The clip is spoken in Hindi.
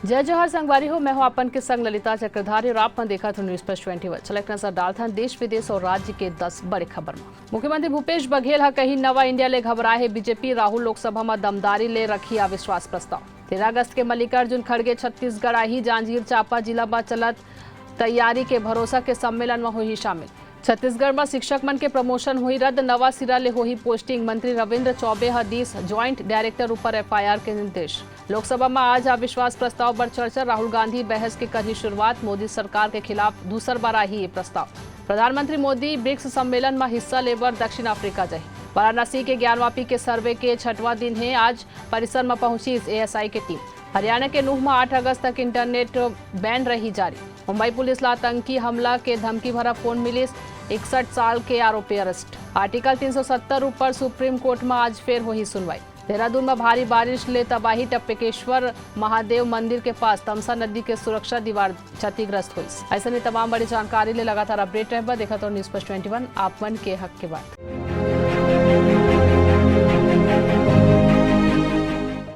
जय जोहर संगवारी हो। मैं हूं आपन के संग ललिता चक्रधारी और आप देखा था न्यूज प्लस 21। चलक नजर डालता देश विदेश और राज्य के 10 बड़े खबर में। मुख्यमंत्री भूपेश बघेल हा कहीं नवा इंडिया ले घबराए है बीजेपी। राहुल लोकसभा में दमदारी ले रखी अविश्वास प्रस्ताव। 13 अगस्त के मल्लिकार्जुन खड़गे छत्तीसगढ़ आई जांजगीर चांपा जिला में चलत तैयारी के भरोसा के सम्मेलन में हुई शामिल। छत्तीसगढ़ में शिक्षक मन के प्रमोशन हुई रद्द, नवा सिरा ले हुई पोस्टिंग। मंत्री रविंद्र चौबे हदीस ज्वाइंट डायरेक्टर ऊपर एफआईआर के निर्देश। लोकसभा में आज अविश्वास प्रस्ताव पर चर्चा। राहुल गांधी बहस की करी शुरुआत। मोदी सरकार के खिलाफ दूसर बार आई ये प्रस्ताव। प्रधानमंत्री मोदी ब्रिक्स सम्मेलन में हिस्सा लेबर दक्षिण अफ्रीका जाए। वाराणसी के ज्ञानवापी के सर्वे के 6वां दिन है। आज परिसर में पहुंची एएसआई की टीम। हरियाणा के नूह में 8 अगस्त तक इंटरनेट बैन रही जारी। मुंबई पुलिस ला आतंकी हमला के धमकी भरा फोन मिली। 61 साल के आरोपी अरेस्ट। आर्टिकल 370 ऊपर सुप्रीम कोर्ट में आज फिर हुई सुनवाई। देहरादून में भारी बारिश ले तबाही। टप्पेकेश्वर महादेव मंदिर के पास तमसा नदी के सुरक्षा दीवार क्षतिग्रस्त हुई। ऐसे में तमाम बड़ी जानकारी ले लगातार अपडेट रहे। देखा तो न्यूज प्लस 21 आप मन के हक के बाद।